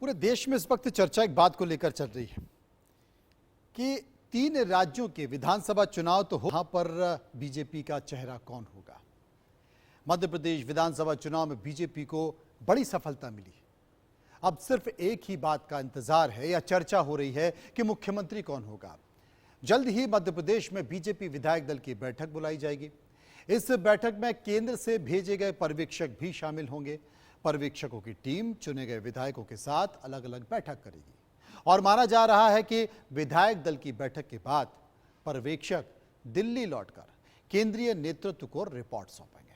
पूरे देश में इस वक्त चर्चा एक बात को लेकर चल रही है कि 3 राज्यों के विधानसभा चुनाव तो हो, वहां पर बीजेपी का चेहरा कौन होगा। मध्य प्रदेश विधानसभा चुनाव में बीजेपी को बड़ी सफलता मिली। अब सिर्फ एक ही बात का इंतजार है या चर्चा हो रही है कि मुख्यमंत्री कौन होगा। जल्द ही मध्य प्रदेश में बीजेपी विधायक दल की बैठक बुलाई जाएगी। इस बैठक में केंद्र से भेजे गए पर्यवेक्षक भी शामिल होंगे। पर्यवेक्षकों की टीम चुने गए विधायकों के साथ अलग अलग बैठक करेगी और माना जा रहा है कि विधायक दल की बैठक के बाद पर्यवेक्षक दिल्ली लौटकर केंद्रीय नेतृत्व को रिपोर्ट सौंपेंगे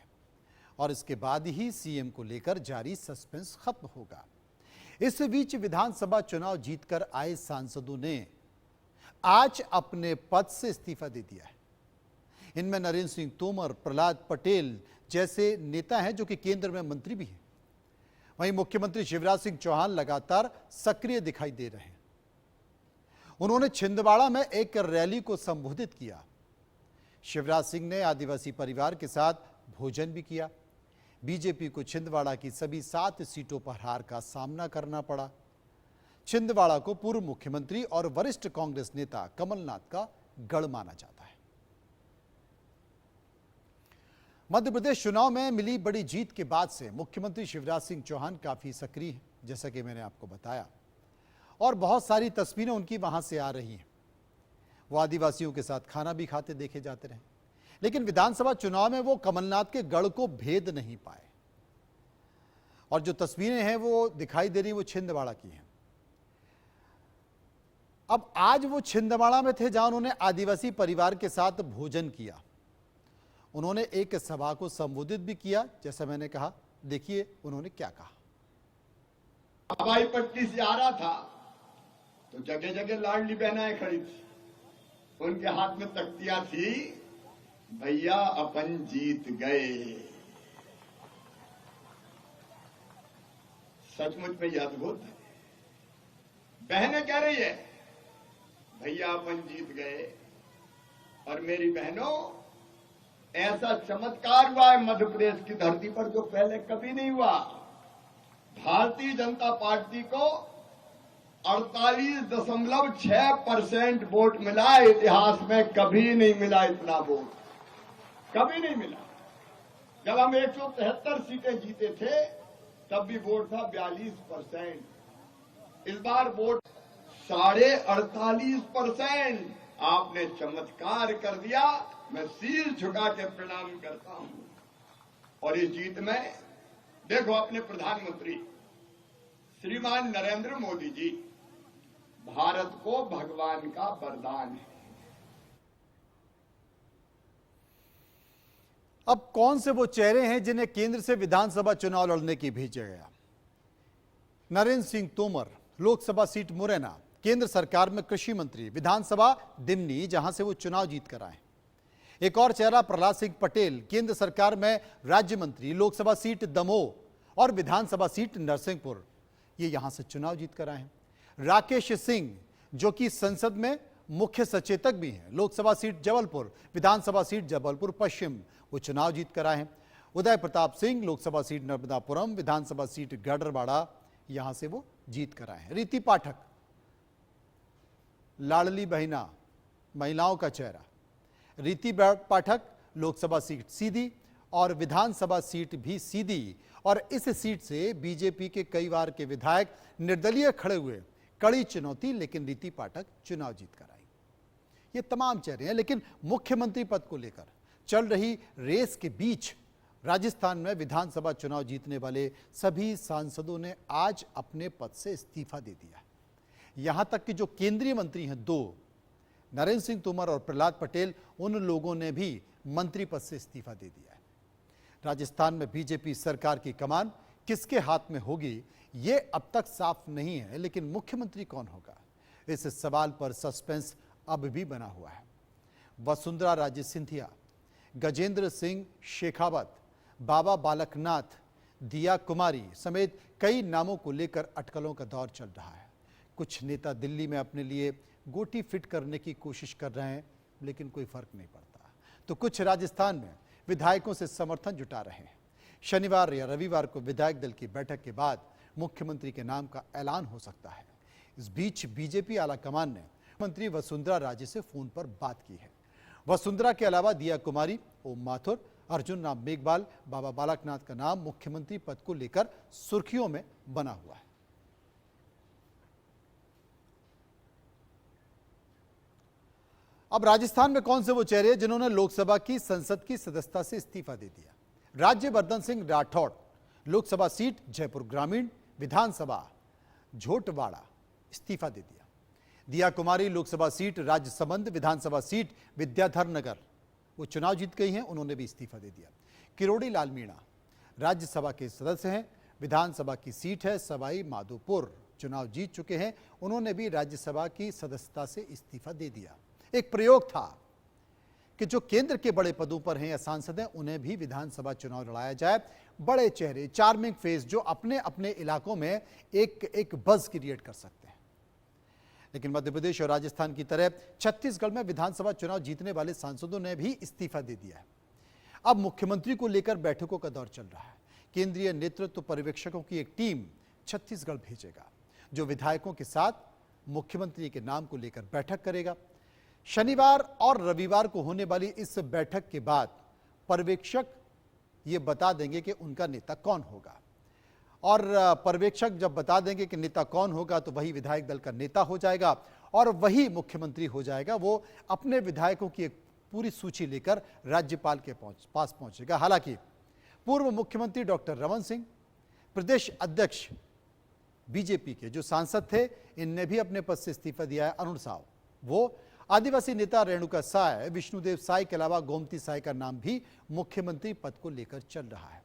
और इसके बाद ही सीएम को लेकर जारी सस्पेंस खत्म होगा। इस बीच विधानसभा चुनाव जीतकर आए सांसदों ने आज अपने पद से इस्तीफा दे दिया है। इनमें नरेंद्र सिंह तोमर, प्रहलाद पटेल जैसे नेता हैं जो कि केंद्र में मंत्री भी हैं। वहीं मुख्यमंत्री शिवराज सिंह चौहान लगातार सक्रिय दिखाई दे रहे हैं। उन्होंने छिंदवाड़ा में एक रैली को संबोधित किया। शिवराज सिंह ने आदिवासी परिवार के साथ भोजन भी किया। बीजेपी को छिंदवाड़ा की सभी 7 सीटों पर हार का सामना करना पड़ा। छिंदवाड़ा को पूर्व मुख्यमंत्री और वरिष्ठ कांग्रेस नेता कमलनाथ का गढ़ माना जाता है। मध्य प्रदेश चुनाव में मिली बड़ी जीत के बाद से मुख्यमंत्री शिवराज सिंह चौहान काफी सक्रिय हैं, जैसा कि मैंने आपको बताया, और बहुत सारी तस्वीरें उनकी वहां से आ रही हैं। वो आदिवासियों के साथ खाना भी खाते देखे जाते रहे, लेकिन विधानसभा चुनाव में वो कमलनाथ के गढ़ को भेद नहीं पाए और जो तस्वीरें हैं वो दिखाई दे रही वो छिंदवाड़ा की हैं। अब आज वो छिंदवाड़ा में थे जहां उन्होंने आदिवासी परिवार के साथ भोजन किया। उन्होंने एक सभा को संबोधित भी किया। जैसा मैंने कहा, देखिए उन्होंने क्या कहा। हवाई पट्टी से आ रहा था तो जगह जगह लाडली बहनाएं खड़ी थी। उनके हाथ में तख्तियां थी, भैया अपन जीत गए। सचमुच में यह अद्भुत है। बहनें कह रही है भैया अपन जीत गए। और मेरी बहनों, ऐसा चमत्कार हुआ है मध्य प्रदेश की धरती पर जो पहले कभी नहीं हुआ। भारतीय जनता पार्टी को 48.6% वोट मिला। इतिहास में कभी नहीं मिला इतना वोट, कभी नहीं मिला। जब हम 173 सीटें जीते थे तब भी वोट था 42%। इस बार वोट 48.5%। आपने चमत्कार कर दिया। मैं सिर झुका के प्रणाम करता हूं। और इस जीत में देखो, अपने प्रधानमंत्री श्रीमान नरेंद्र मोदी जी भारत को भगवान का वरदान है। अब कौन से वो चेहरे हैं जिन्हें केंद्र से विधानसभा चुनाव लड़ने की भेजा गया। नरेंद्र सिंह तोमर, लोकसभा सीट मुरैना, केंद्र सरकार में कृषि मंत्री, विधानसभा दिमनी जहां से वो चुनाव जीत कर आए। एक और चेहरा प्रहलाद सिंह पटेल, केंद्र सरकार में राज्य मंत्री, लोकसभा सीट दमोह और विधानसभा सीट नरसिंहपुर, ये यहां से चुनाव जीत कर आए हैं। राकेश सिंह, जो कि संसद में मुख्य सचेतक भी हैं, लोकसभा सीट जबलपुर, विधानसभा सीट जबलपुर पश्चिम, वो चुनाव जीत कर आए हैं। उदय प्रताप सिंह, लोकसभा सीट नर्मदापुरम, विधानसभा सीट गढ़वाड़ा, यहां से वो जीत कर आए हैं। रीति पाठक, लाडली बहना, महिलाओं का चेहरा, रीति पाठक, लोकसभा सीट सीधी और विधानसभा सीट भी सीधी, और इस सीट से बीजेपी के कई बार के विधायक निर्दलीय खड़े हुए। कड़ी चुनौती, लेकिन रीति पाठक चुनाव जीत कर आई। ये तमाम चेहरे हैं, लेकिन मुख्यमंत्री पद को लेकर चल रही रेस के बीच राजस्थान में विधानसभा चुनाव जीतने वाले सभी सांसदों ने आज अपने पद से इस्तीफा दे दिया। यहां तक कि जो केंद्रीय मंत्री हैं 2, नरेंद्र सिंह तोमर और प्रहलाद पटेल, उन लोगों ने भी मंत्री पद से इस्तीफा दे दिया है। राजस्थान में बीजेपी सरकार की कमान किसके हाथ में होगी, ये अब तक साफ नहीं है, लेकिन मुख्यमंत्री कौन होगा, इस सवाल पर सस्पेंस अब भी बना हुआ है। वसुंधरा राजे सिंधिया, गजेंद्र सिंह शेखावत, बाबा बालकनाथ, दिया कुमारी समेत कई नामों को लेकर अटकलों का दौर चल रहा है। कुछ नेता दिल्ली में अपने लिए गोटी फिट करने की कोशिश कर रहे हैं, लेकिन कोई फर्क नहीं पड़ता, तो कुछ राजस्थान में विधायकों से समर्थन जुटा रहे हैं। शनिवार या रविवार को विधायक दल की बैठक के बाद मुख्यमंत्री के नाम का ऐलान हो सकता है। इस बीच बीजेपी आलाकमान ने मुख्यमंत्री वसुंधरा राजे से फोन पर बात की है। वसुंधरा के अलावा दिया कुमारी, ओम माथुर, अर्जुन राम मेघवाल, बाबा बालकनाथ का नाम मुख्यमंत्री पद को लेकर सुर्खियों में बना हुआ है। अब राजस्थान में कौन से वो चेहरे हैं जिन्होंने लोकसभा की संसद की सदस्यता से इस्तीफा दे दिया। राज्यवर्धन सिंह राठौड़ लोकसभा सीट जयपुर ग्रामीण विधानसभा झोटवाड़ा इस्तीफा दे दिया। दिया कुमारी लोकसभा सीट राजसमंद विधानसभा सीट विद्याधर नगर वो चुनाव जीत गई हैं, उन्होंने भी इस्तीफा दे दिया। किरोड़ी लाल मीणा राज्यसभा के सदस्य हैं, विधानसभा की सीट है सवाई माधोपुर, चुनाव जीत चुके हैं, उन्होंने भी राज्यसभा की सदस्यता से इस्तीफा दे दिया। एक प्रयोग था कि जो केंद्र के बड़े पदों पर हैं या सांसद हैं उन्हें भी विधानसभा चुनाव लड़ाया जाए। बड़े चेहरे, चार्मिंग फेस जो अपने अपने इलाकों में एक बज़ क्रिएट कर सकते हैं। लेकिन मध्य प्रदेश और राजस्थान की तरह छत्तीसगढ़ में विधानसभा चुनाव जीतने वाले सांसदों ने भी इस्तीफा दे दिया है। अब मुख्यमंत्री को लेकर बैठकों का दौर चल रहा है। केंद्रीय नेतृत्व पर्यवेक्षकों की एक टीम छत्तीसगढ़ भेजेगा जो विधायकों के साथ मुख्यमंत्री के नाम को लेकर बैठक करेगा। शनिवार और रविवार को होने वाली इस बैठक के बाद पर्यवेक्षक ये बता देंगे कि उनका नेता कौन होगा, और पर्यवेक्षक जब बता देंगे कि नेता कौन होगा तो वही विधायक दल का नेता हो जाएगा और वही मुख्यमंत्री हो जाएगा। वो अपने विधायकों की एक पूरी सूची लेकर राज्यपाल के पास पहुंचेगा। हालांकि पूर्व मुख्यमंत्री डॉक्टर रमन सिंह, प्रदेश अध्यक्ष बीजेपी के जो सांसद थे, इनने भी अपने पद से इस्तीफा दिया है। अरुण साव, वो आदिवासी नेता रेणुका साय, विष्णुदेव साय के अलावा गोमती साय का नाम भी मुख्यमंत्री पद को लेकर चल रहा है।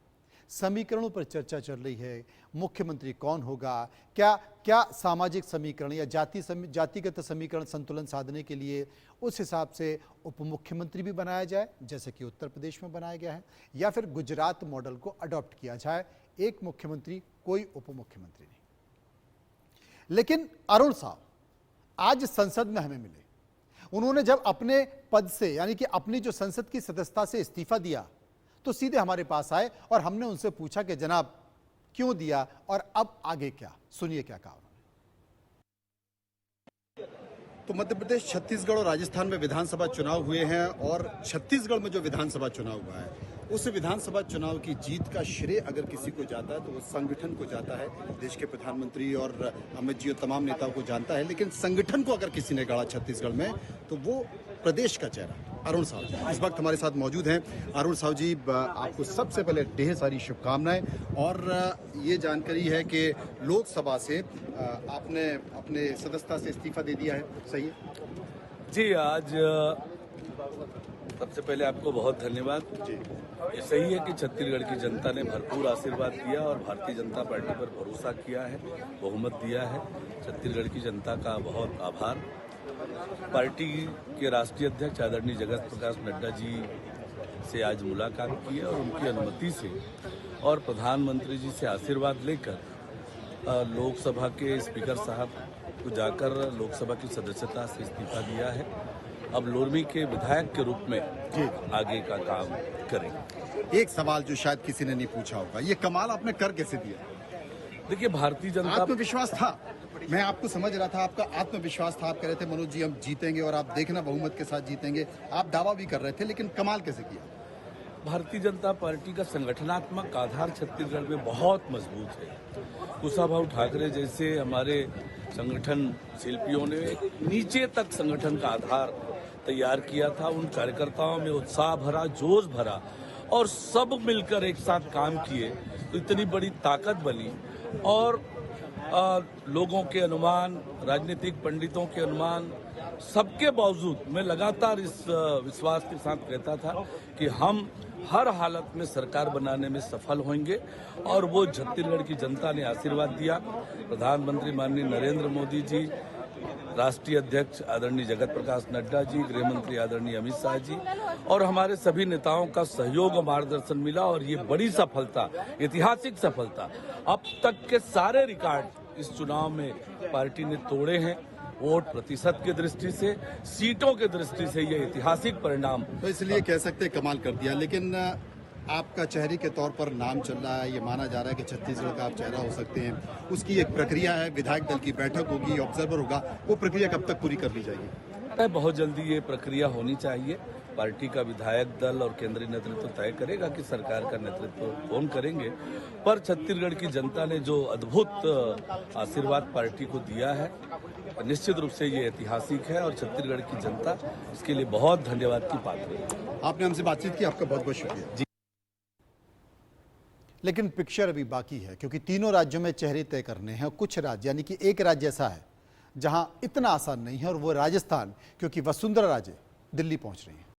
समीकरणों पर चर्चा चल रही है। मुख्यमंत्री कौन होगा, क्या सामाजिक समीकरण या जातिगत समीकरण संतुलन साधने के लिए उस हिसाब से उप मुख्यमंत्री भी बनाया जाए जैसे कि उत्तर प्रदेश में बनाया गया है, या फिर गुजरात मॉडल को अडॉप्ट किया जाए, एक मुख्यमंत्री कोई उप मुख्यमंत्री नहीं। लेकिन अरुण साव आज संसद में हमें मिले। उन्होंने जब अपने पद से यानी कि अपनी जो संसद की सदस्यता से इस्तीफा दिया तो सीधे हमारे पास आए और हमने उनसे पूछा कि जनाब क्यों दिया और अब आगे क्या। सुनिए क्या कहा उन्होंने। तो मध्य प्रदेश, छत्तीसगढ़ और राजस्थान में विधानसभा चुनाव हुए हैं और छत्तीसगढ़ में जो विधानसभा चुनाव हुआ है उस विधानसभा चुनाव की जीत का श्रेय अगर किसी को जाता है तो वो संगठन को जाता है। देश के प्रधानमंत्री और अमित जी और तमाम नेताओं को जानता है, लेकिन संगठन को अगर किसी ने गढ़ा छत्तीसगढ़ में तो वो प्रदेश का चेहरा अरुण साव जी इस वक्त हमारे साथ मौजूद हैं। अरुण साव जी, आपको सबसे पहले ढेर सारी शुभकामनाएं, और ये जानकारी है कि लोकसभा से आपने अपने सदस्यता से इस्तीफा दे दिया है, सही है जी? आज सबसे पहले आपको बहुत धन्यवाद जी। ये सही है कि छत्तीसगढ़ की जनता ने भरपूर आशीर्वाद दिया और भारतीय जनता पार्टी पर भरोसा किया है, बहुमत दिया है। छत्तीसगढ़ की जनता का बहुत आभार। पार्टी के राष्ट्रीय अध्यक्ष आदरणीय जगत प्रकाश नड्डा जी से आज मुलाकात की है और उनकी अनुमति से और प्रधानमंत्री जी से आशीर्वाद लेकर लोकसभा के स्पीकर साहब को जाकर लोकसभा की सदस्यता से इस्तीफा दिया है। अब लोरमी के विधायक के रूप में आगे का काम करेंगे। एक सवाल जो शायद किसी ने नहीं पूछा होगा, ये कमाल आपने कर कैसे दिया? देखिए, भारतीय जनता आत्मविश्वास था, मैं आपको समझ रहा था, आपका आत्मविश्वास था। आप कह रहे थे मनोज जी हम जीतेंगे और आप देखना बहुमत के साथ जीतेंगे, आप दावा भी कर रहे थे, लेकिन कमाल कैसे किया? भारतीय जनता पार्टी का संगठनात्मक आधार छत्तीसगढ़ में बहुत मजबूत है। कुशाभाऊ ठाकरे जैसे हमारे संगठन शिल्पियों ने एक नीचे तक संगठन का आधार तैयार किया था। उन कार्यकर्ताओं में उत्साह भरा, जोश भरा और सब मिलकर एक साथ काम किए तो इतनी बड़ी ताकत बनी। और लोगों के अनुमान, राजनीतिक पंडितों के अनुमान, सबके बावजूद मैं लगातार इस विश्वास के साथ कहता था कि हम हर हालत में सरकार बनाने में सफल होंगे और वो छत्तीसगढ़ की जनता ने आशीर्वाद दिया। प्रधानमंत्री माननीय नरेंद्र मोदी जी, राष्ट्रीय अध्यक्ष आदरणीय जगत प्रकाश नड्डा जी, गृह मंत्री आदरणीय अमित शाह जी और हमारे सभी नेताओं का सहयोग और मार्गदर्शन मिला और ये बड़ी सफलता, ऐतिहासिक सफलता, अब तक के सारे रिकॉर्ड इस चुनाव में पार्टी ने तोड़े हैं। वोट प्रतिशत की दृष्टि से, सीटों की दृष्टि से ये ऐतिहासिक परिणाम। तो इसलिए कह सकते कमाल कर दिया। लेकिन आपका चेहरे के तौर पर नाम चल रहा है, ये माना जा रहा है कि छत्तीसगढ़ का आप चेहरा हो सकते हैं। उसकी एक प्रक्रिया है, विधायक दल की बैठक होगी, ऑब्जर्वर होगा, वो प्रक्रिया कब तक पूरी कर ली जाएगी? बहुत जल्दी ये प्रक्रिया होनी चाहिए। पार्टी का विधायक दल और केंद्रीय नेतृत्व तय करेगा कि सरकार का नेतृत्व कौन करेंगे, पर छत्तीसगढ़ की जनता ने जो अद्भुत आशीर्वाद पार्टी को दिया है, निश्चित रूप से ये ऐतिहासिक है और छत्तीसगढ़ की जनता इसके लिए बहुत धन्यवाद की पात्र है। आपने हमसे बातचीत की, आपका बहुत बहुत शुक्रिया। लेकिन पिक्चर अभी बाकी है, क्योंकि तीनों राज्यों में चेहरे तय करने हैं और कुछ राज्य, यानी कि एक राज्य ऐसा है जहां इतना आसान नहीं है, और वो राजस्थान, क्योंकि वसुंधरा राजे दिल्ली पहुंच रही है।